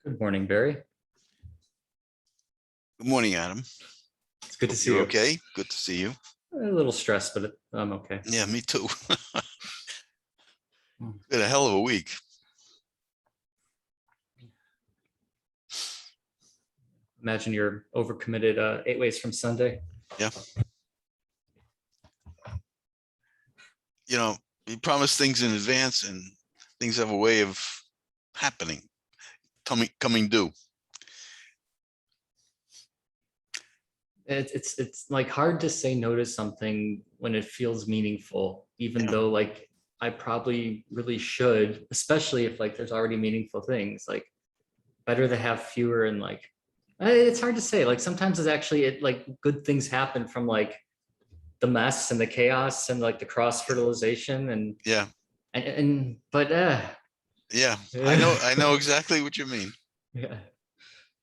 Good morning, Barry. Good morning, Adam. It's good to see You're you. okay? Good to see you. A little stressed, but I'm okay. Yeah, me too. Been a hell of a week. Imagine you're overcommitted 8 ways from Sunday. Yeah. You promise things in advance and things have a way of happening, coming due. It's like hard to say no to something when it feels meaningful, even though like I probably really should, especially if like there's already meaningful things. Like better to have fewer and like it's hard to say. Like sometimes it's actually like good things happen from like the mess and the chaos and like the cross fertilization and Yeah. but Yeah. I know exactly what you mean. yeah,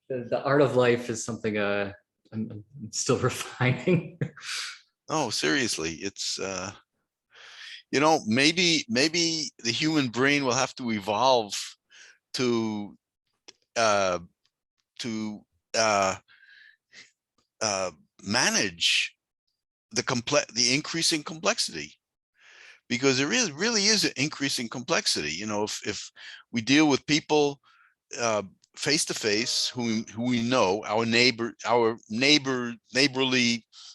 the art of life is something I'm still refining. Oh, seriously. It's maybe the human brain will have to evolve to uh to manage the increasing complexity, because there really is an increasing complexity. If we deal with people face to face, who we know, our neighborly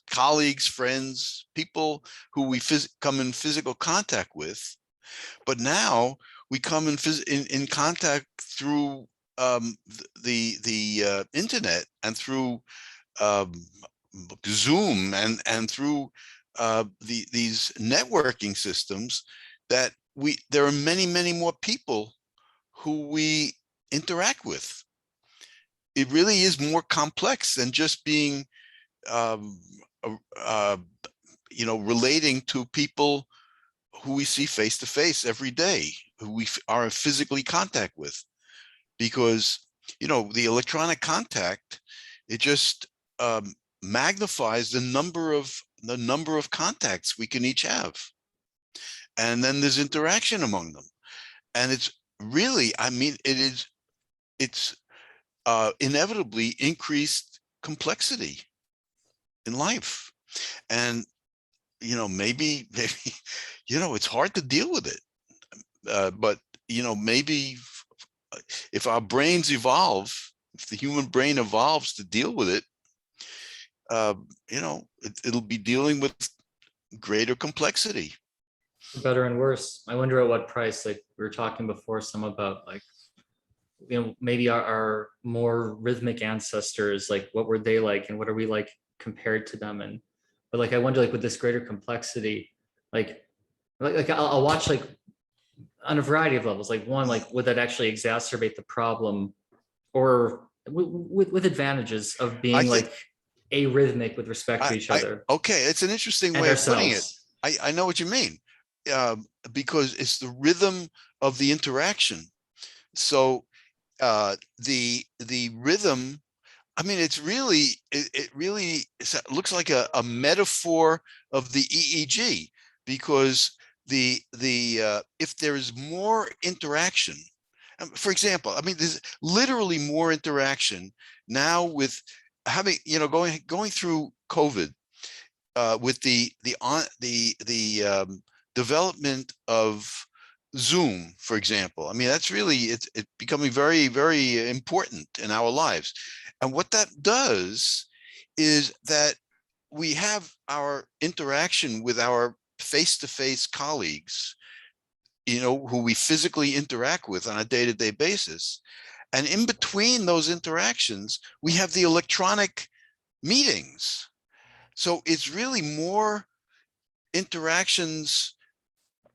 colleagues, friends, people who we come in physical contact with, but now we come in contact through the internet and through um, Zoom and through these networking systems, that there are many more people who we interact with. It really is more complex than just being um, relating to people who we see face to face every day, who we are physically contact with, because the electronic contact, it just magnifies the number of contacts we can each have, and then there's interaction among them, and it's really, it's inevitably increased complexity in life. And maybe it's hard to deal with it, but maybe if our brains evolve, if the human brain evolves to deal with it, it'll be dealing with greater complexity. Better and worse. I wonder at what price. Like we were talking before, some about like maybe our more rhythmic ancestors, like what were they like and what are we like compared to them. And but like I wonder, like with this greater complexity, like I'll watch like on a variety of levels. Like one, like would that actually exacerbate the problem, or with advantages of being like arrhythmic with respect to each other? Okay, it's an interesting way of putting it. I know what you mean, because it's the rhythm of the interaction. So the rhythm, it really looks like a metaphor of the EEG, because if there is more interaction, for example, there's literally more interaction now with having, going through COVID, with the development of Zoom, for example. That's really, it's becoming very, very important in our lives. And what that does is that we have our interaction with our face-to-face colleagues, who we physically interact with on a day-to-day basis. And in between those interactions, we have the electronic meetings. So it's really more interactions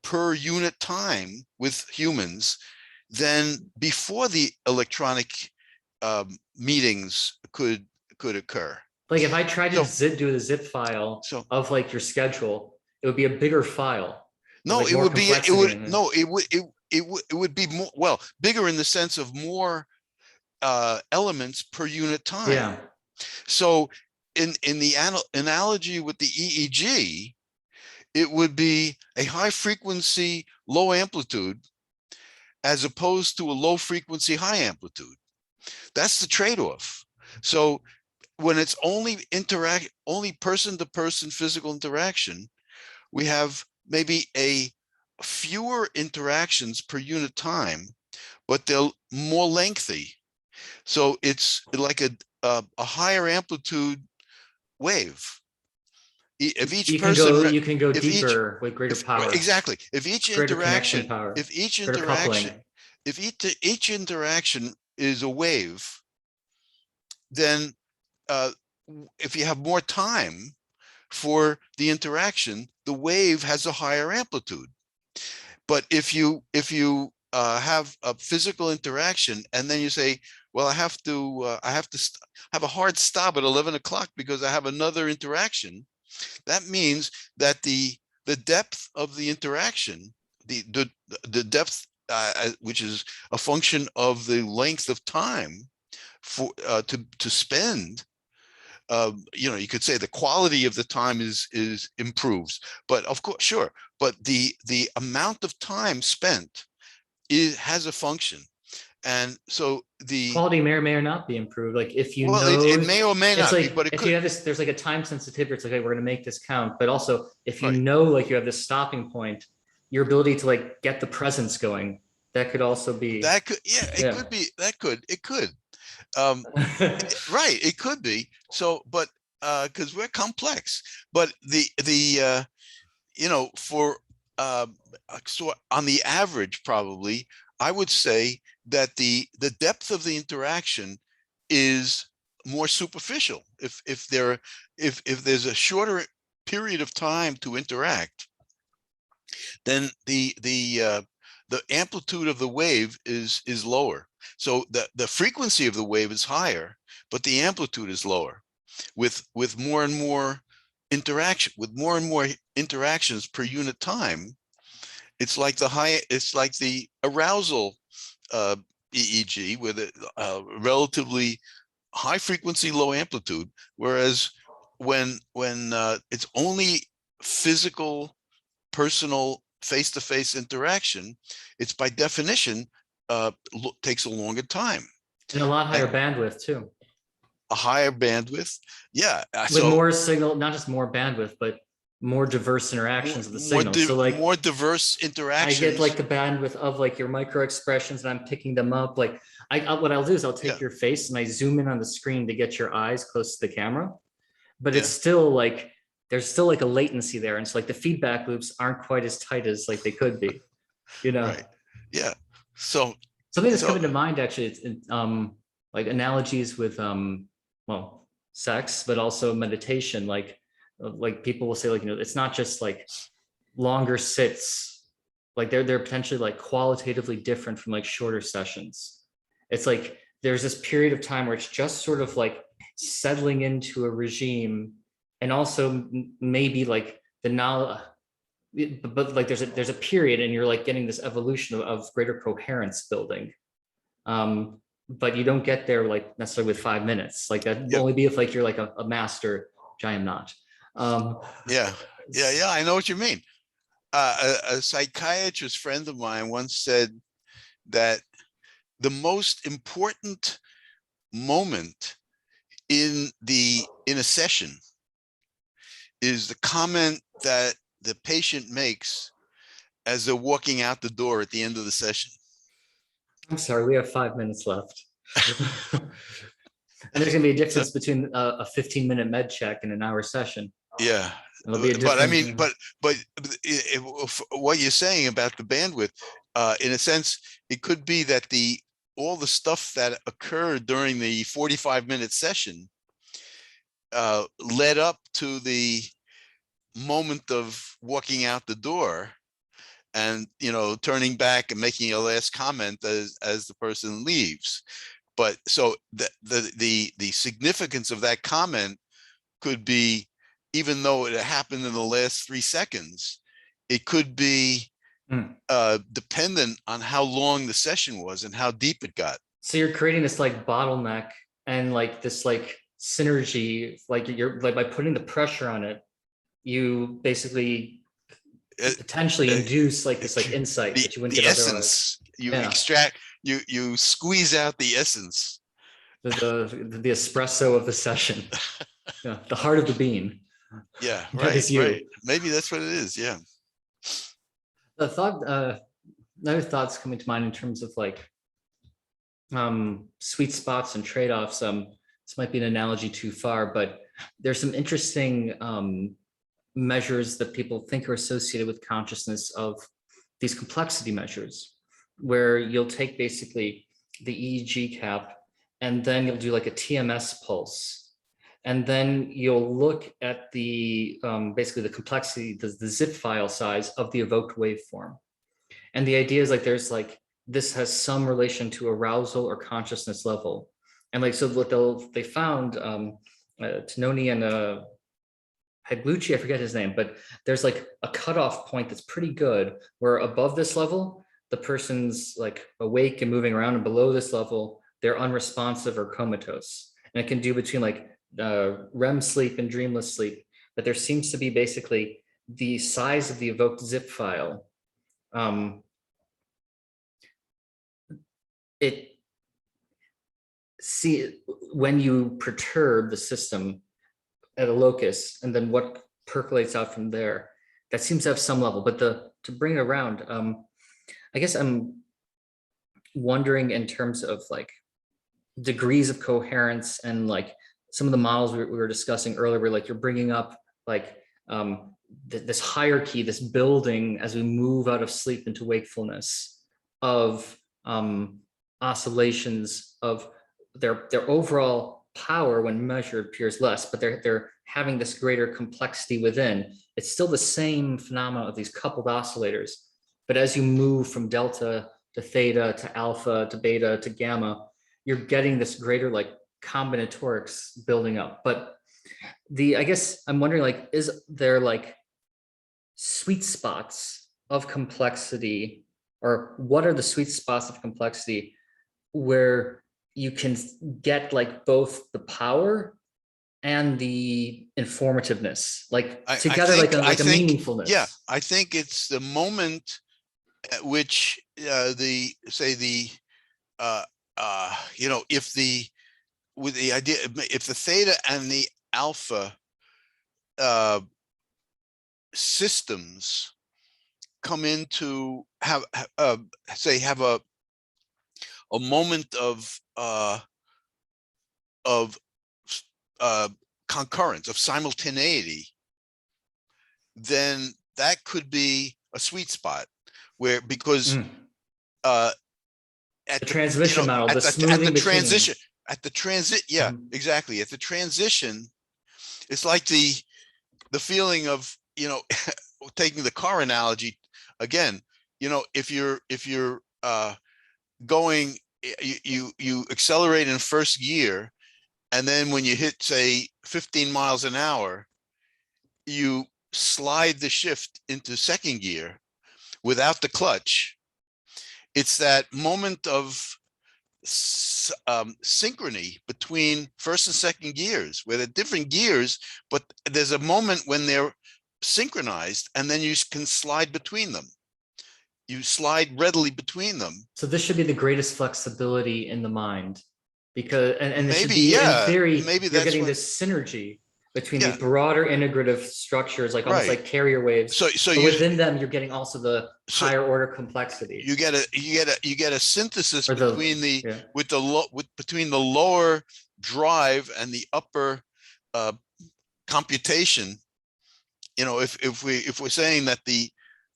per unit time with humans than before the electronic meetings could occur. Like if I tried to do the zip file of like your schedule, it would be a bigger file. No, like it would be, it would be more, well, bigger in the sense of more elements per unit time. Yeah. So in the analogy with the EEG, it would be a high frequency, low amplitude, as opposed to a low frequency, high amplitude. That's the trade-off. So when it's only person-to-person physical interaction, we have maybe a fewer interactions per unit time, but they're more lengthy. So it's like a higher amplitude wave. If each person, you can go if each, deeper with greater if power, exactly, if each greater connection interaction, power, if each greater interaction, coupling. if each interaction is a wave, then if you have more time for the interaction, the wave has a higher amplitude. But if you have a physical interaction and then you say, well, I have to have a hard stop at 11 o'clock because I have another interaction, that means that the depth of the interaction, the depth, which is a function of the length of time for to spend, you could say the quality of the time is improves, but of course, sure, but the amount of time spent has a function. And so Quality may or may or not be improved. Like if you well, know, it may or may it's not be, like but it if could. you have this, there's like a time sensitivity. It's like, okay, we're going to make this count. But also, if you Right. know, like you have this stopping point, your ability to like get the presence going, that could also be, That could, yeah, it yeah. could be, it could. Um, right, it could be. So, but because we're complex, but for so on the average, probably I would say that the depth of the interaction is more superficial. If there's a shorter period of time to interact, then the amplitude of the wave is lower. So the frequency of the wave is higher, but the amplitude is lower with more and more interaction, with more and more interactions per unit time. It's like the arousal EEG with a relatively high frequency, low amplitude. Whereas when it's only physical, personal, face-to-face interaction, it's by definition takes a longer time And a lot and higher bandwidth too. a higher bandwidth. Yeah, With so more signal, not just more bandwidth, but more diverse interactions of the signal. So like more diverse I get like interactions. the bandwidth of like your micro expressions and I'm picking them up. Like what I'll do is I'll take Yeah, your face and I zoom in on the screen to get your eyes close to the camera, but it's yeah, still like there's still like a latency there. And it's like the feedback loops aren't quite as tight as like they could be, you know. right. Yeah. So Something that's so coming to mind actually, it's like analogies with well, sex, but also meditation. Like people will say, like, it's not just like longer sits, like they're potentially like qualitatively different from like shorter sessions. It's like there's this period of time where it's just sort of like settling into a regime, and also maybe like the knowledge, but like there's a period and you're like getting this evolution of greater coherence building. But you don't get there like necessarily with 5 minutes. Like that will yeah, only be if like you're like a master, which I am not. um yeah, yeah, I know what you mean. A psychiatrist friend of mine once said that the most important moment in a session is the comment that the patient makes as they're walking out the door at the end of the session. I'm sorry, we have 5 minutes left. And there's gonna be a So difference between a 15-minute med check and an hour session. yeah, There'll be a but I difference. mean, but what you're saying about the bandwidth, in a sense, it could be that all the stuff that occurred during the 45-minute session led up to the moment of walking out the door and turning back and making a last comment as the person leaves. But so the significance of that comment could be, even though it happened in the last 3 seconds, it could be Hmm. dependent on how long the session was and how deep it got. So you're creating this like bottleneck and like this like synergy, like you're like by putting the pressure on it, you basically Uh, potentially uh, induce like this like insight the that you wouldn't the get otherwise. essence you Yeah. extract, you squeeze out the essence. the espresso of the session. Yeah, the heart of the bean. Yeah, That right, is you. right. Maybe that's what it is. Yeah. The thought, another thoughts coming to mind in terms of like sweet spots and trade-offs. This might be an analogy too far, but there's some interesting measures that people think are associated with consciousness of these complexity measures, where you'll take basically the EEG cap and then you'll do like a TMS pulse. And then you'll look at the basically the complexity, the zip file size of the evoked waveform. And the idea is like there's like this has some relation to arousal or consciousness level. And like so what they found Tononi and Peglucci, I forget his name, but there's like a cutoff point that's pretty good where above this level, the person's like awake and moving around, and below this level, they're unresponsive or comatose. And it can do between like REM sleep and dreamless sleep. But there seems to be basically the size of the evoked zip file. When you perturb the system at a locus, and then what percolates out from there, that seems to have some level. But to bring it around, I guess I'm wondering in terms of like degrees of coherence and like some of the models we were discussing earlier, where like you're bringing up like this hierarchy, this building as we move out of sleep into wakefulness of oscillations of their overall power when measured appears less, but they're having this greater complexity within. It's still the same phenomena of these coupled oscillators, but as you move from delta to theta to alpha to beta to gamma, you're getting this greater like combinatorics building up. But I guess I'm wondering, like, is there like sweet spots of complexity, or what are the sweet spots of complexity where you can get like both the power and the informativeness, like together, like a meaningfulness? Yeah, I think it's the moment at which if the theta and the alpha systems come into have a moment of concurrence, of simultaneity, then that could be a sweet spot where, because at the transmission model, the smoothing between. Yeah, exactly. At the transition, it's like the feeling of, taking the car analogy again, if you're going, you accelerate in first gear, and then when you hit, say, 15 miles an hour, you slide the shift into second gear without the clutch. It's that moment of synchrony between first and second gears, where they're different gears, but there's a moment when they're synchronized, and then you can slide between them. You slide readily between them. So this should be the greatest flexibility in the mind, because and it should Maybe, be, yeah, in theory, maybe you're getting this synergy between these broader integrative structures, like almost like carrier waves. So but within them, you're getting also the higher order complexity. You get a synthesis between between the lower drive and the upper computation. If we're saying that the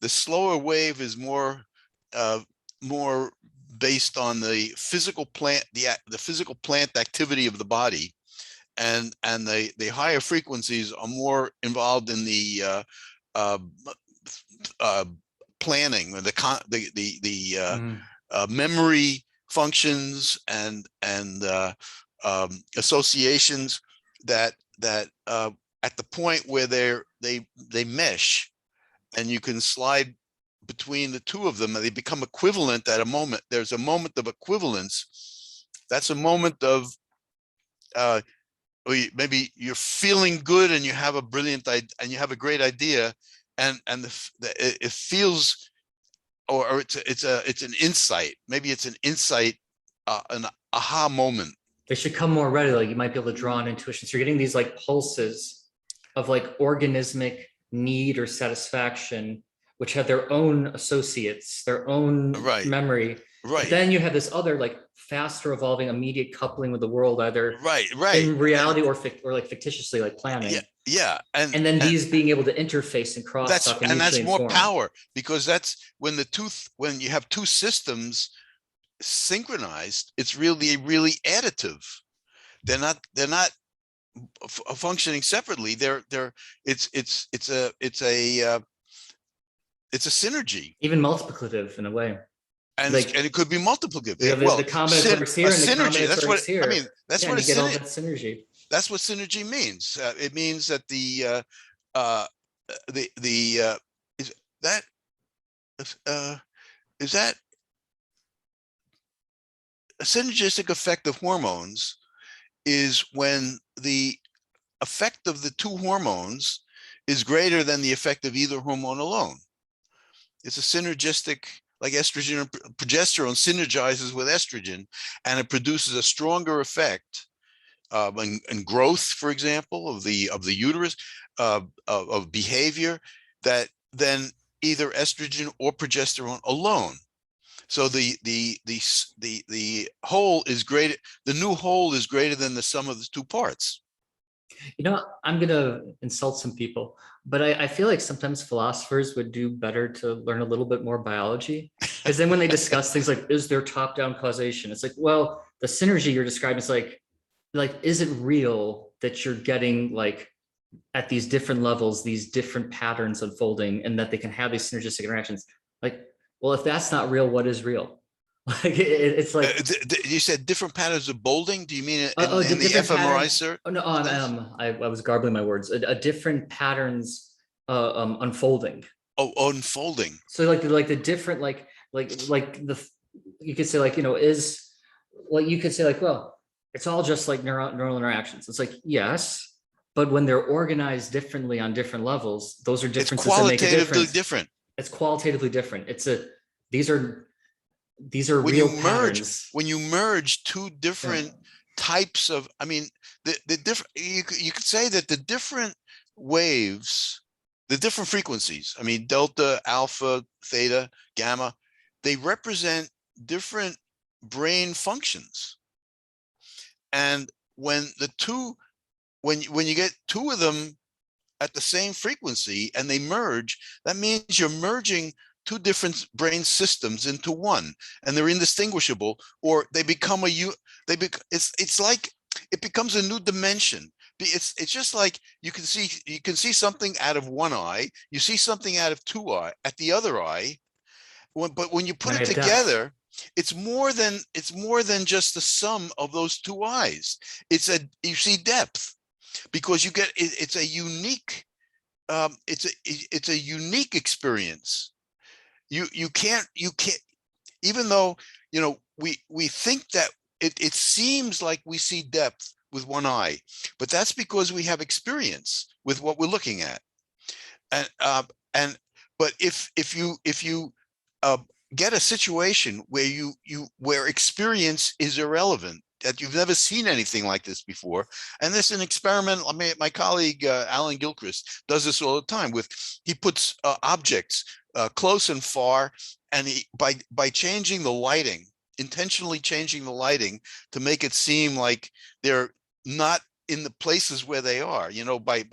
slower wave is more based on the physical plant, the physical plant activity of the body, and the higher frequencies are more involved in the planning, the memory functions and associations that at the point where they mesh, and you can slide between the two of them, and they become equivalent at a moment. There's a moment of equivalence. That's a moment of maybe you're feeling good, and you have a brilliant idea, and you have a great idea, and it feels, or it's an insight. Maybe it's an insight, an aha moment. They should come more readily. You might be able to draw on intuition. So you're getting these like pulses of like organismic need or satisfaction, which have their own associates, their own Right, memory. But right, then you have this other like faster evolving immediate coupling with the world, either right. in reality or like fictitiously, like Yeah, planning. yeah, And then these being able to interface and crosstalk and that's mutually more inform. power, because that's when when you have two systems synchronized, it's really additive. They're not functioning separately. It's a synergy, Even multiplicative in a way. and Like it could be multiplicative. we Yeah, have well, the combinatorics here and the synergy. combinatorics I mean. here. That's Yeah, what and a you get all synergy. that synergy. That's what synergy means. It means that uh, the is that uh, is that a synergistic effect of hormones is when the effect of the two hormones is greater than the effect of either hormone alone. It's a synergistic, like estrogen and progesterone synergizes with estrogen, and it produces a stronger effect and growth, for example, of the uterus, of behavior, that than either estrogen or progesterone alone. So the whole is greater. The new whole is greater than the sum of the two parts. You know, I'm gonna insult some people, but I feel like sometimes philosophers would do better to learn a little bit more biology. Because then when they discuss things like, is there top-down causation? It's like, well, the synergy you're describing is like, is it real that you're getting like at these different levels, these different patterns unfolding, and that they can have these synergistic interactions? Like, well, if that's not real, what is real? Like it's like You said different patterns of bolding. Do you mean in the different fMRI patterns. Oh no, sense? I was garbling my words. A different patterns unfolding. Oh, unfolding. So like the different like the you could say like is well you could say like well it's all just like neural interactions. It's like yes, but when they're organized differently on different levels, those are It's differences that make a qualitatively difference. different. It's qualitatively different. These are these are When real you merge, patterns. two Yeah. different types of, I mean, the different, you could say that the different waves, the different frequencies, I mean, delta, alpha, theta, gamma, they represent different brain functions. And when the two, when you get two of them at the same frequency and they merge, that means you're merging two different brain systems into one, and they're indistinguishable, or they become it's like it becomes a new dimension. It's just like you can see something out of one eye, you see something out of two eye at the other eye. But when you put Now I it have depth. together, it's more than just the sum of those two eyes. You see depth, because it's a unique it's a unique experience. You can't, even though we think that it seems like we see depth with one eye, but that's because we have experience with what we're looking at. And but if you uh, get a situation where where experience is irrelevant, that you've never seen anything like this before. And this is an experiment. I mean, my colleague Alan Gilchrist does this all the time. He puts objects close and far, and by changing the lighting, intentionally changing the lighting to make it seem like they're not in the places where they are, by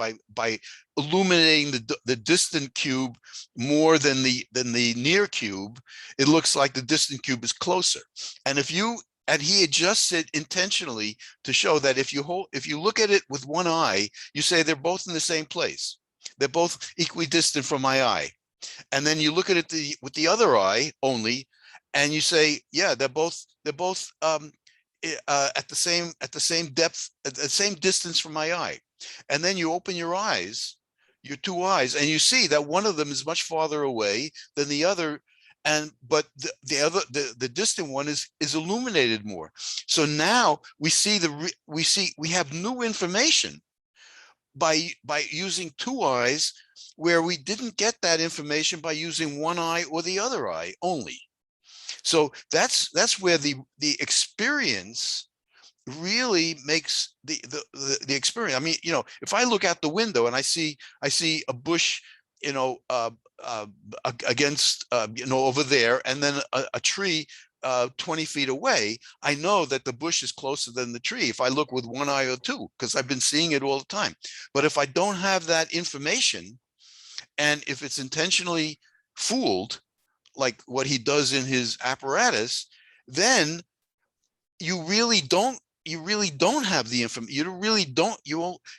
illuminating the distant cube more than the near cube, it looks like the distant cube is closer. And he adjusts it intentionally to show that if you look at it with one eye, you say they're both in the same place. They're both equidistant from my eye. And then you look at it with the other eye only, and you say, yeah, they're both at the same depth, at the same distance from my eye. And then you open your two eyes, and you see that one of them is much farther away than the other, but the distant one is illuminated more. So now we have new information by using two eyes, where we didn't get that information by using one eye or the other eye only. So that's where the experience really makes the experience. I mean, if I look out the window and I see a bush, uh, against, over there, and then a tree 20 feet away, I know that the bush is closer than the tree if I look with one eye or two, because I've been seeing it all the time. But if I don't have that information, and if it's intentionally fooled, like what he does in his apparatus, then you really don't have the information.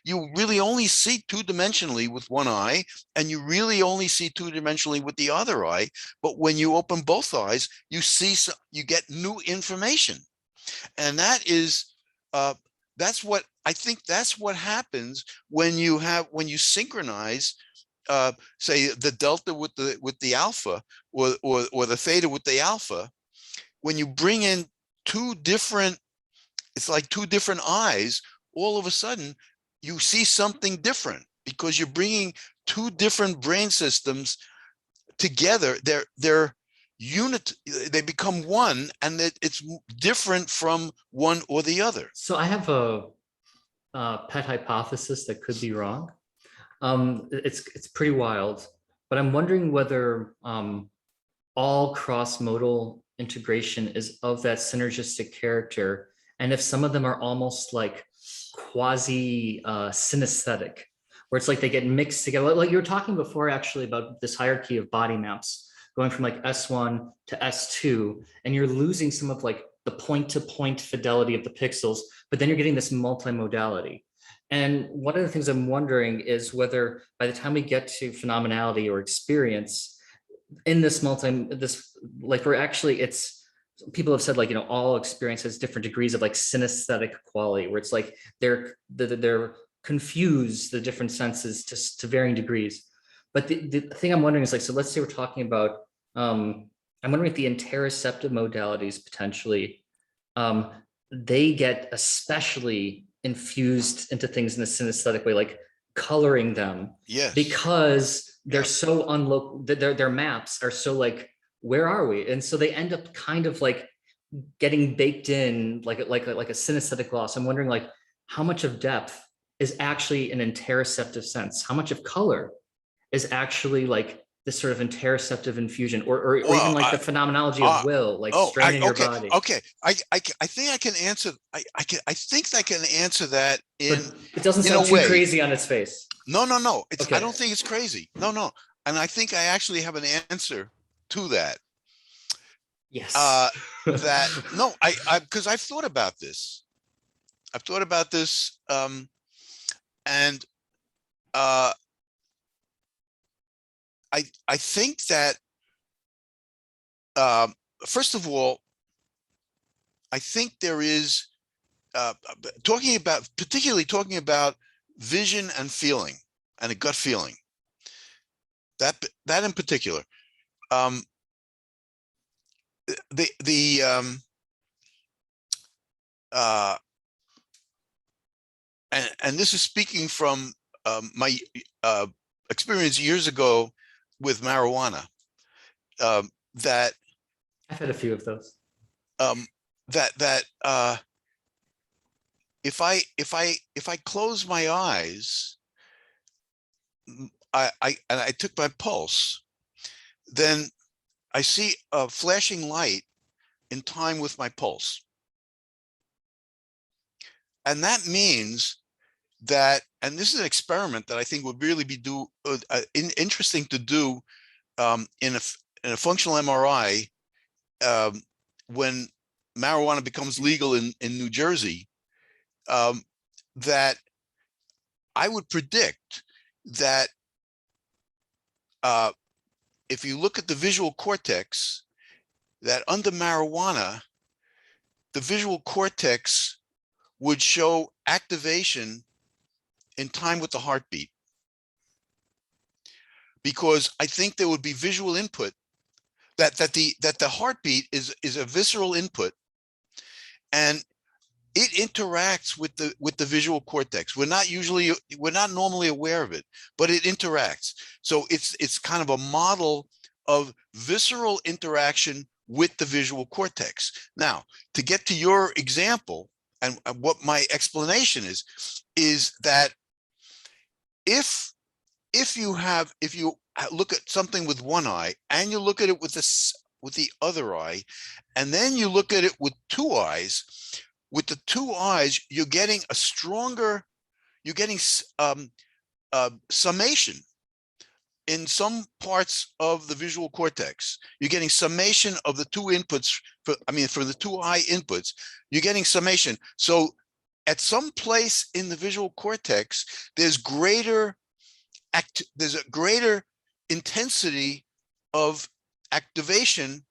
You really only see two-dimensionally with one eye, and you really only see two-dimensionally with the other eye. But when you open both eyes, you get new information. And that's what I think, that's what happens when you synchronize, say, the delta with the alpha, or the theta with the alpha. When you bring in it's like two different eyes, all of a sudden you see something different, because you're bringing two different brain systems together. They're unit, they become one, and it's different from one or the other. So I have a pet hypothesis that could be wrong. It's pretty wild, but I'm wondering whether all cross-modal integration is of that synergistic character, and if some of them are almost like quasi synesthetic, where it's like they get mixed together. Like you were talking before, actually, about this hierarchy of body maps going from like S1 to S2, and you're losing some of like the point-to-point fidelity of the pixels, but then you're getting this multimodality. And one of the things I'm wondering is whether by the time we get to phenomenality or experience in this like we're actually, people have said, like, all experience has different degrees of like synesthetic quality, where it's like they're confused, the different senses, to varying degrees. But the thing I'm wondering is, like, so let's say we're talking about, I'm wondering if the interoceptive modalities potentially, they get especially infused into things in a synesthetic way, like coloring them. Yes. Because they're so their maps are so like, where are we? And so they end up kind of like getting baked in like a synesthetic loss. I'm wondering, like, how much of depth is actually an interoceptive sense? How much of color is actually like this sort of interoceptive infusion, or even like the phenomenology of will, like strain in your body? Okay. I think I can answer. I think I can answer that But it doesn't sound too crazy on its face. No. Okay. I don't think it's crazy. No. And I think I actually have an answer to that. Yes. Because I've thought about this. And I think that, first of all, I think there is, particularly talking about vision and feeling, and a gut feeling, that in particular, and this is speaking from my experience years ago with marijuana, that I've had a few of those. If I close my eyes, and I took my pulse, then I see a flashing light in time with my pulse. And that means that, and this is an experiment that I think would really be interesting to do in a functional MRI, when marijuana becomes legal in New Jersey, that I would predict that if you look at the visual cortex, that under marijuana, the visual cortex would show activation in time with the heartbeat. Because I think there would be visual input, that the heartbeat is a visceral input, and it interacts with the visual cortex. We're not normally aware of it, but it interacts. So it's kind of a model of visceral interaction with the visual cortex. Now, to get to your example, and what my explanation is that if you look at something with one eye and you look at it with the other eye, and then you look at it with two eyes, with the two eyes, you're getting summation in some parts of the visual cortex. You're getting summation of the two inputs for the two eye inputs, you're getting summation. So at some place in the visual cortex, there's a greater intensity of activation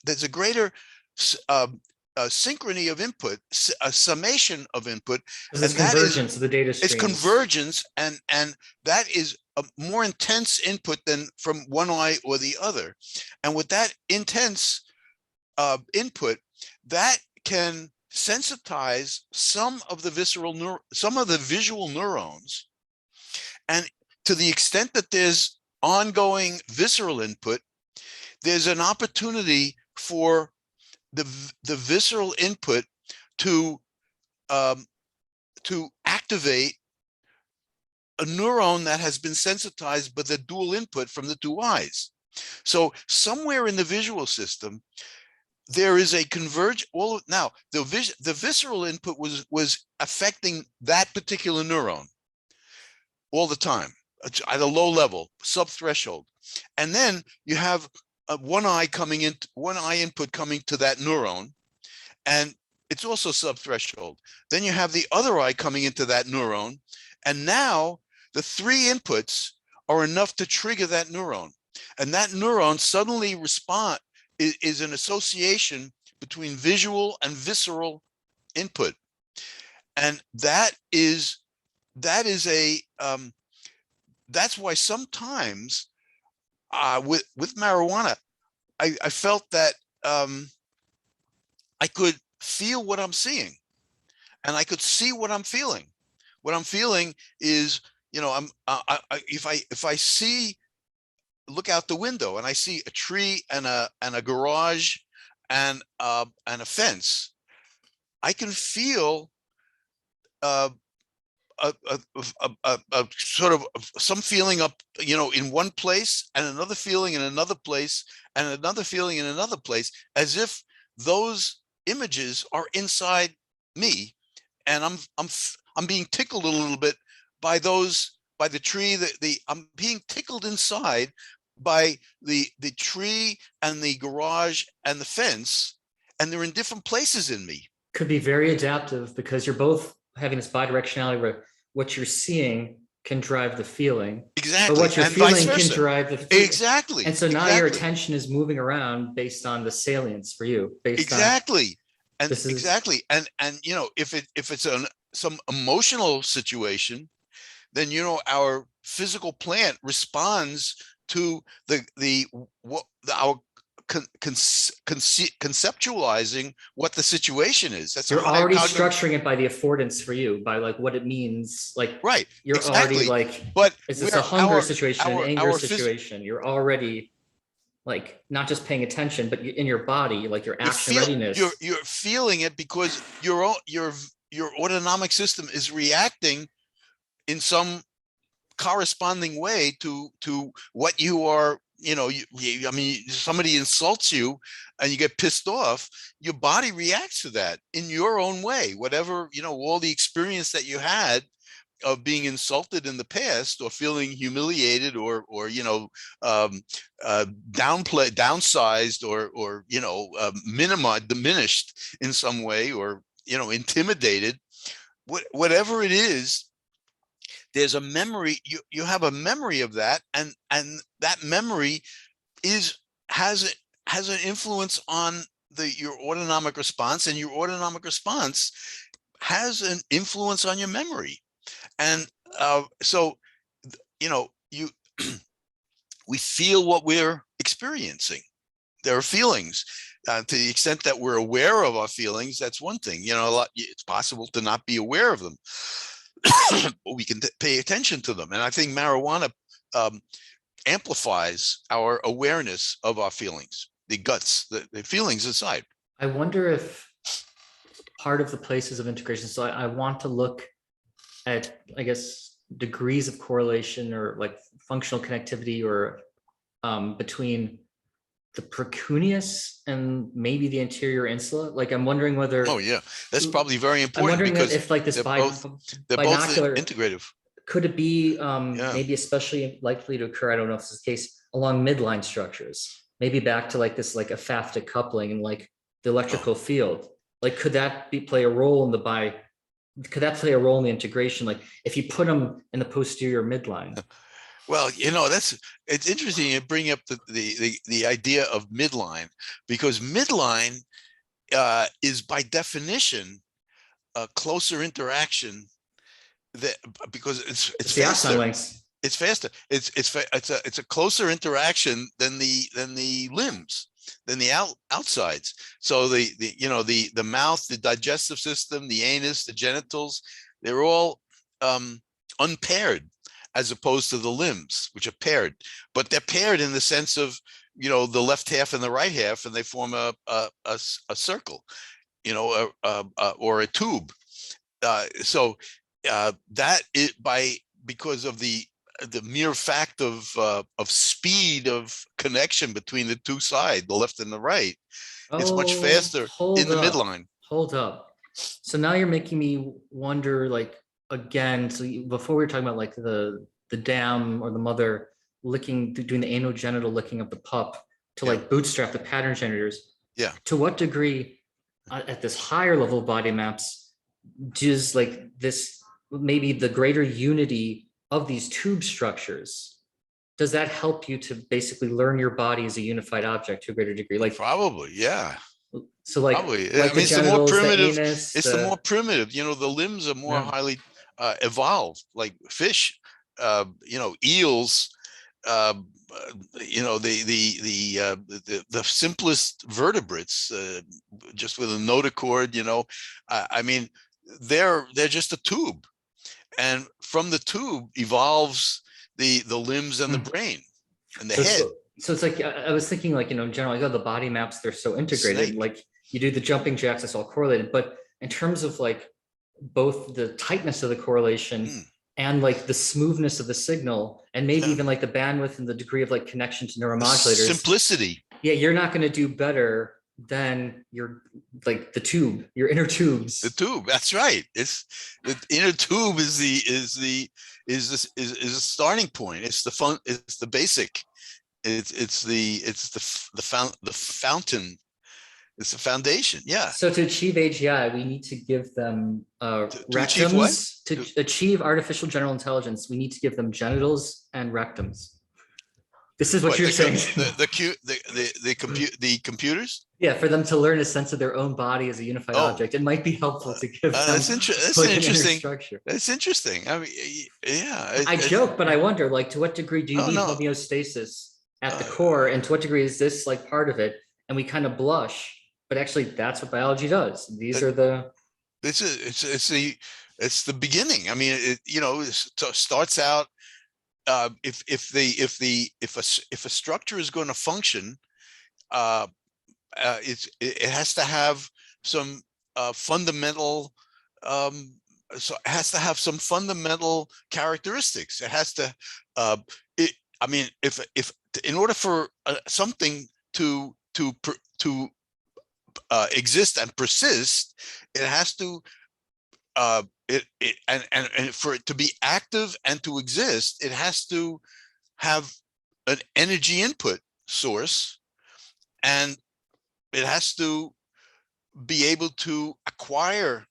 there's a greater synchrony of input, a summation of input, This is convergence of the data it's streams. convergence, and that is a more intense input than from one eye or the other. And with that intense input, that can sensitize some of the visual neurons. And to the extent that there's ongoing visceral input, there's an opportunity for the visceral input to activate a neuron that has been sensitized by the dual input from the two eyes. So somewhere in the visual system, there is a converge. Now the visceral input was affecting that particular neuron all the time at a low level, subthreshold, and then you have one eye input coming to that neuron, and it's also subthreshold. Then you have the other eye coming into that neuron, and now the three inputs are enough to trigger that neuron, and that neuron suddenly is an association between visual and visceral input. And that's why sometimes with marijuana, I felt that I could feel what I'm seeing, and I could see what I'm feeling. What I'm feeling is, if I look out the window and I see a tree and a garage and a fence, I can feel a sort of some feeling up, in one place, and another feeling in another place, and another feeling in another place, as if those images are inside me, and I'm being tickled a little bit by the tree. I'm being tickled inside by the tree and the garage and the fence, and they're in different places in me. Could be very adaptive because you're both having this bidirectionality where what you're seeing can drive the feeling. Exactly. But what you're and feeling vice versa. can drive the feeling. Exactly. And so now your attention is moving around based on the salience for you. Exactly. And if it's some emotional situation, then our physical plant responds to our conceptualizing what the situation is. That's you're already structuring it by the affordance for you, by like what it means. Like, right. You're exactly. already like, but is this a hunger situation, an anger situation? You're already like not just paying attention, but in your body, like your action readiness. You're feeling it because your autonomic system is reacting in some corresponding way to what you are. Somebody insults you and you get pissed off, your body reacts to that in your own way, whatever, all the experience that you had of being insulted in the past, or feeling humiliated, or downsized, or minimized, diminished in some way, or intimidated, whatever it is. There's a memory. You have a memory of that, and that memory has an influence on your autonomic response, and your autonomic response has an influence on your memory. And so we feel what we're experiencing. There are feelings. To the extent that we're aware of our feelings, that's one thing. It's possible to not be aware of them. But we can pay attention to them. And I think marijuana amplifies our awareness of our feelings. guts, the feelings inside. I wonder if part of the places of integration, so I want to look at, I guess, degrees of correlation or like functional connectivity or between the precuneus and maybe the anterior insula. Like I'm wondering whether, Oh yeah, that's probably very I'm important wondering because if like this they're both binocular, integrative. could it be Yeah. maybe especially likely to occur, I don't know if this is the case, along midline structures, maybe back to like this like affective coupling and like the electrical field. Like could that play a role in could that play a role in the integration? Like if you put them in the posterior midline? Well, it's interesting you bring up the idea of midline, because midline is by definition a closer interaction, that because it's The axon faster. lengths. It's faster. It's a closer interaction than the limbs, than the outsides. So the mouth, the digestive system, the anus, the genitals, they're all unpaired, as opposed to the limbs, which are paired. But they're paired in the sense of the left half and the right half, and they form a circle, or a tube. So that is because of the mere fact of speed of connection between the two sides, the left and the right. It's much faster in the midline. Hold up. So now you're making me wonder, like, again, so before we were talking about like the dam or the mother doing the anogenital licking of the pup to like bootstrap the pattern generators. Yeah. To what degree at this higher level of body maps does like this, maybe the greater unity of these tube structures, does that help you to basically learn your body as a unified object to a greater degree? Like probably, yeah. So like, probably. like I mean, it's the more primitive. The more primitive. The limbs are more highly evolved, like fish. Eels. The simplest vertebrates, just with a notochord. I mean, they're just a tube, and from the tube evolves the limbs and the brain and the head. So it's like, I was thinking like, in general, like, the body maps, they're so integrated. Like you do the jumping jacks, it's all correlated. But in terms of like both the tightness of the correlation and like the smoothness of the signal, and maybe even like the bandwidth and the degree of like connection to neuromodulators. Simplicity. Yeah, you're not going to do better than your your inner tubes. The tube, that's right. It's the inner tube is the starting point. It's the fun. It's the basic. It's the fountain. It's the foundation. Yeah. So to achieve AGI, we need to give them achieve what? To achieve artificial general intelligence, we need to give them genitals and rectums. This is what you're saying. The computers. Yeah, for them to learn a sense of their own body as a unified object, it might be helpful to give them. That's interesting. Structure. That's interesting. I mean, yeah. I joke, but I wonder, like, to what degree do you need homeostasis at the core, and to what degree is this like part of it? And we kind of blush, but actually, that's what biology does. These are the. It's the beginning. I mean, it starts out. If a structure is going to function, it has to have some fundamental. So it has to have some fundamental characteristics. It has to. I mean, if in order for something to exist and persist, it has to. And for it to be active and to exist, it has to have an energy input source, and it has to be able to acquire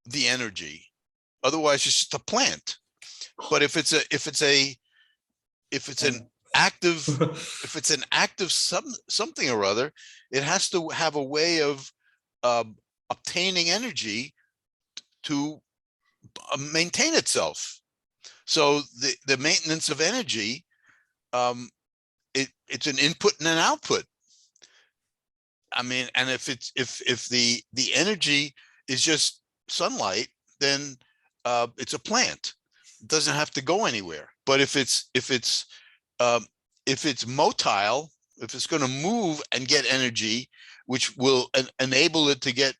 the energy. Otherwise, it's just a plant. But if it's an active something or other, it has to have a way of obtaining energy to maintain itself. So the maintenance of energy, it's an input and an output. I mean, and if the energy is just sunlight, then it's a plant. It doesn't have to go anywhere. But if it's motile, if it's going to move and get energy, which will enable it to get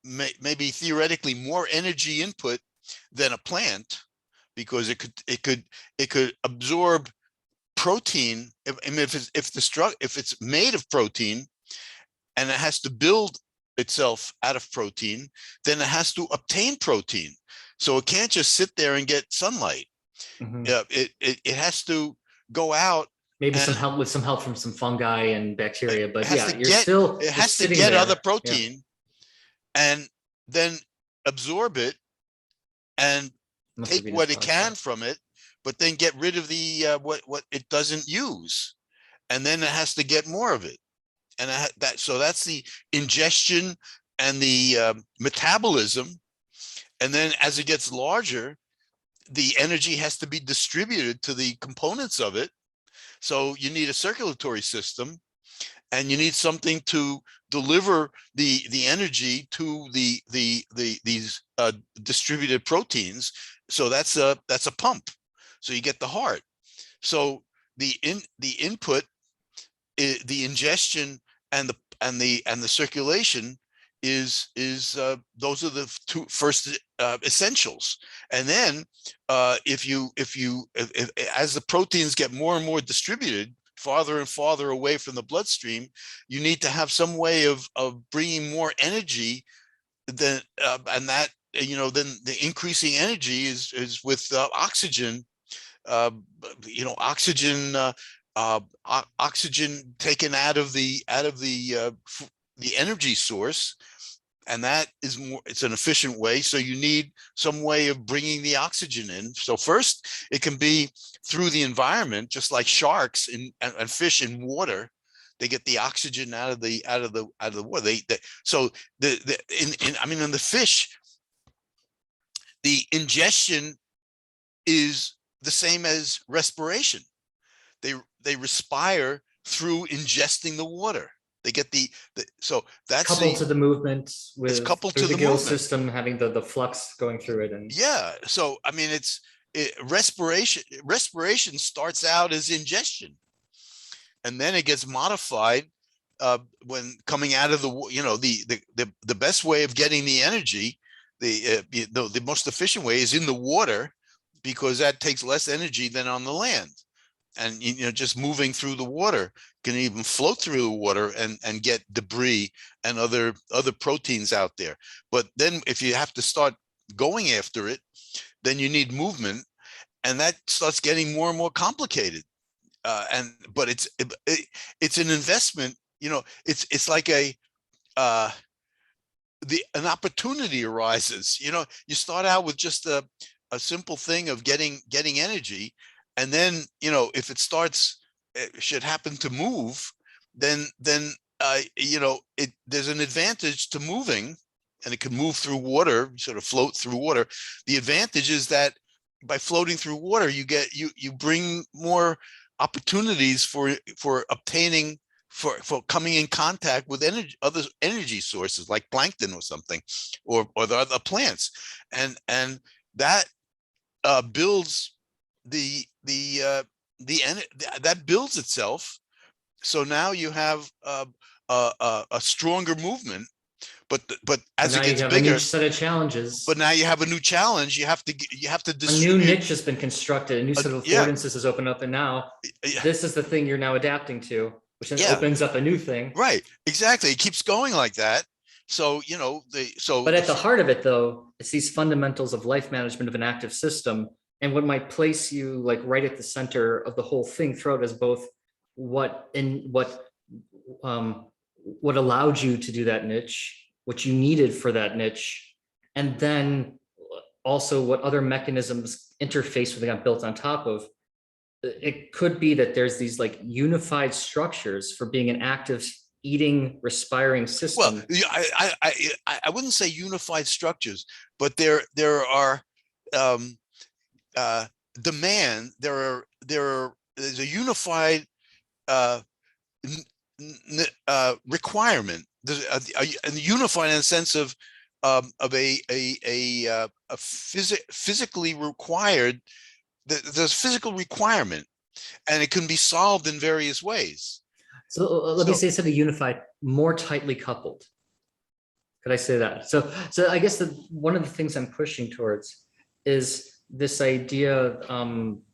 maybe theoretically more energy input than a plant, because it could absorb protein. If it's made of protein and it has to build itself out of protein, then it has to obtain protein. So it can't just sit there and get sunlight. Mhm. It has to go out Maybe some and help with some help from some fungi and it bacteria, but has yeah, to get it you're has to sitting get other there. Yeah. protein and then absorb it and Must be a take Venus what it can process. from it, but then get rid of the what it doesn't use, and then it has to get more of it. And so that's the ingestion and the metabolism. And then as it gets larger, the energy has to be distributed to the components of it. So you need a circulatory system, and you need something to deliver the energy to these distributed proteins. So that's a pump. So you get the heart. So the input, the ingestion and the circulation is those are the two first essentials. And then if as the proteins get more and more distributed farther and farther away from the bloodstream, you need to have some way of bringing more energy than and that then the increasing energy is with oxygen. uh, Oxygen, oxygen taken out of the energy source, and that is more. It's an efficient way. So you need some way of bringing the oxygen in. So first, it can be through the environment, just like sharks and fish in water. They get the oxygen out of the water. So in the fish, the ingestion is the same as respiration. They respire through ingesting the water. They get so that's Coupled to the movement it's with coupled through to the the gill movement. system, having the flux going through it. And Yeah. So I mean, respiration starts out as ingestion, and then it gets modified when coming out of the best way of getting the energy. The most efficient way is in the water, because that takes less energy than on the land. And just moving through the water can even float through the water and get debris and other proteins out there. But then if you have to start going after it, then you need movement, and that starts getting more and more complicated. But it's an investment. It's like uh, an opportunity arises. You start out with just a simple thing of getting energy, and then if it should happen to move, then there's an advantage to moving, and it can move through water, sort of float through water. The advantage is that by floating through water, you bring more opportunities for obtaining, for coming in contact with other energy sources like plankton or something, or the other plants, and that builds that builds itself. So now you have a stronger movement, but but as now it you gets have a new bigger, set of but challenges. now you have a new challenge. You have to A new distribute. niche has been constructed, a new set of Yeah, affordances has opened up, and now yeah, this is the thing you're now adapting to, which then yeah. opens up a new thing. Right, exactly. It keeps going like that. So But at the heart of it, though, it's these fundamentals of life management of an active system. And what might place you like right at the center of the whole thing throughout is both what in um, what allowed you to do that niche, what you needed for that niche, and then also what other mechanisms interface with it got built on top of. It could be that there's these like unified structures for being an active eating respiring well, system. I wouldn't say unified structures, but there are um, uh, there's a unified uh, requirement. There's a unified in the sense of physically required. There's physical requirement, and it can be solved in various ways. So let me So say instead of unified, more tightly coupled. Could I say that? So I guess one of the things I'm pushing towards is this idea.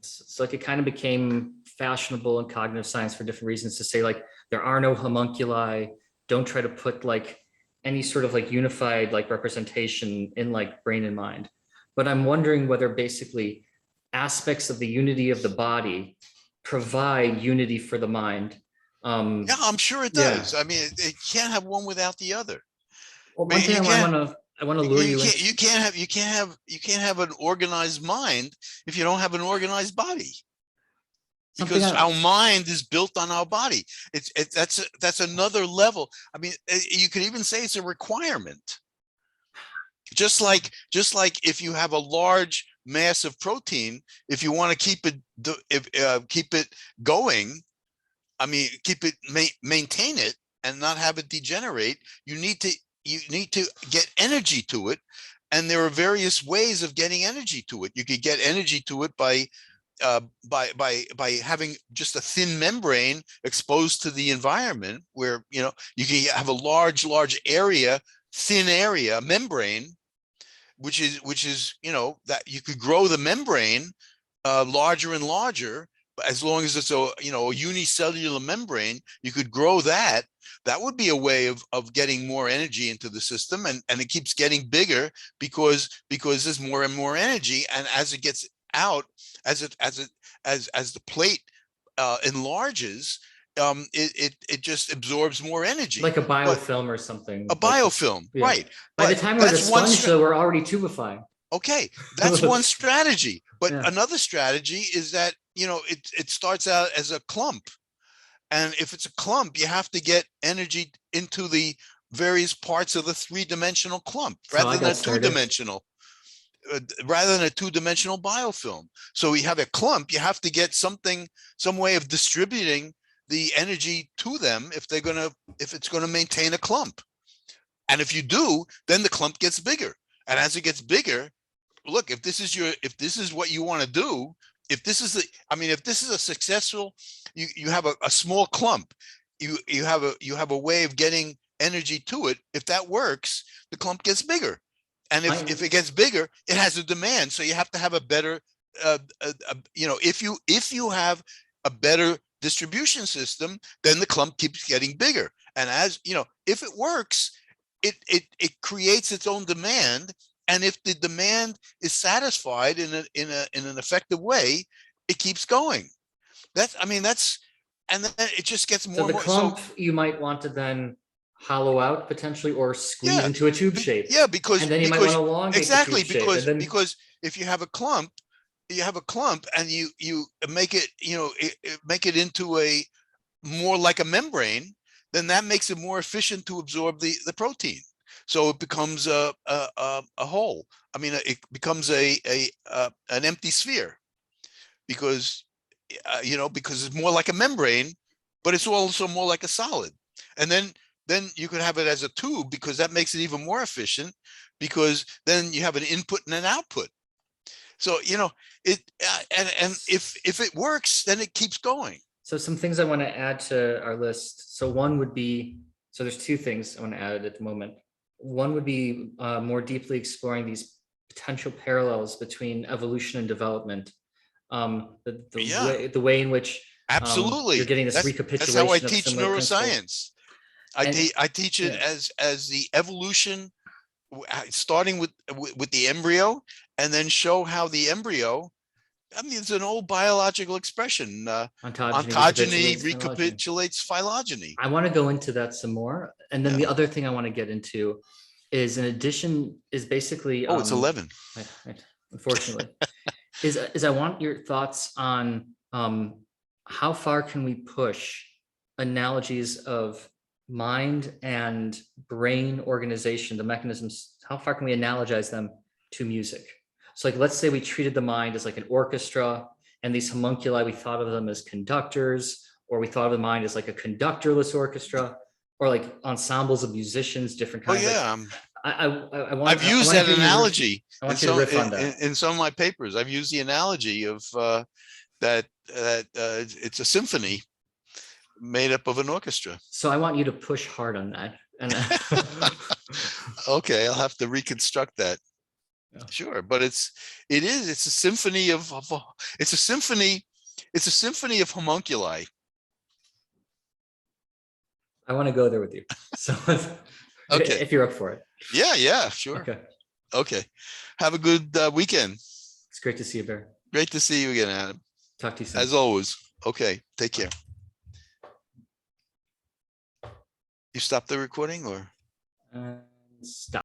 So like it kind of became fashionable in cognitive science for different reasons to say like there are no homunculi. Don't try to put like any sort of like unified like representation in like brain and mind. But I'm wondering whether basically aspects of the unity of the body provide unity for the mind. yeah, I'm sure it Yeah. does. I mean, it can't have one without the other. Well, I one mean, thing I want to lure you into you can't have an organized mind if you don't have an organized body. something Because I, our mind is built on our body. That's another level. I mean, you could even say it's a requirement. Just like if you have a large mass of protein, if you want to keep it going, I mean, maintain it and not have it degenerate, you need to get energy to it. And there are various ways of getting energy to it. You could get energy to it by having just a thin membrane exposed to the environment, where you can have a large area, thin area membrane, which is that you could grow the membrane larger and larger. But as long as it's a unicellular membrane, you could grow that. That would be a way of getting more energy into the system, and it keeps getting bigger because there's more and more energy. And as it gets out, as the plate enlarges, it just absorbs more energy. like a But biofilm or a something like biofilm, yeah. right? By the But time we're the that's one sponge, though, we're already tubifying. okay, that's one strategy. But Yeah. another strategy is that it starts out as a clump. And if it's a clump, you have to get energy into the various parts of the three-dimensional clump So I got started. rather than a two-dimensional biofilm. So we have a clump, you have to get some way of distributing the energy to them if it's going to maintain a clump. And if you do, then the clump gets bigger. And as it gets bigger, look, if this is what you want to do, if this is a successful, you have a small clump, you have a way of getting energy to it. If that works, the clump gets bigger. And if it gets bigger, it has a demand. So you have to have a better, if you have a better distribution system, then the clump keeps getting bigger. And if it works, it creates its own demand. And if the demand is satisfied in an effective way, it keeps going. And then it just gets more So and the more. So clump you might want to then hollow out potentially or squeeze yeah, into a tube shape. yeah, And then you might want to elongate the exactly tube shape. And then because if you have a clump, and you make it make it into a more like a membrane, then that makes it more efficient to absorb the protein. So it becomes a hole. I mean, it becomes an empty sphere because because it's more like a membrane, but it's also more like a solid. And then you could have it as a tube, because that makes it even more efficient, because then you have an input and an output. So it and if it works, then it keeps going. so some things I want to add to our list. So one would be, so there's two things I want to add at the moment. One would be more deeply exploring these potential parallels between evolution and development. Yeah, The way in which you're absolutely. getting this That's how I recapitulation of teach similar principles. neuroscience. And I teach it yeah, as the evolution, starting with the embryo, and then show how the embryo, I mean, it's an old biological expression. ontogeny Ontogeny recapitulates phylogeny. recapitulates phylogeny. I want to go into that some more. And then Yeah. the other thing I want to get into is, in addition, is basically Oh, it's 11. unfortunately, is I want your thoughts on how far can we push analogies of mind and brain organization, the mechanisms, how far can we analogize them to music? So like, let's say we treated the mind as like an orchestra, and these homunculi, we thought of them as conductors, or we thought of the mind as like a conductorless orchestra, or like ensembles of musicians, different Oh kinds. yeah. Like, I've used that analogy I want you to riff on that. in some of my papers. I've used the analogy of that it's a symphony, made up of an orchestra. So I want you to push hard on that. And Okay, I'll have to reconstruct that. Yeah. Sure, but it's a symphony of it's a symphony. It's a symphony of homunculi. I want to go there with you. So Okay. if you're up for it. Yeah, sure. Okay. Okay. Have a good weekend. It's great to see you, Bear. Great to see you again, Adam. Talk to you soon. As always. Okay, take care. You stop the recording or? Stop.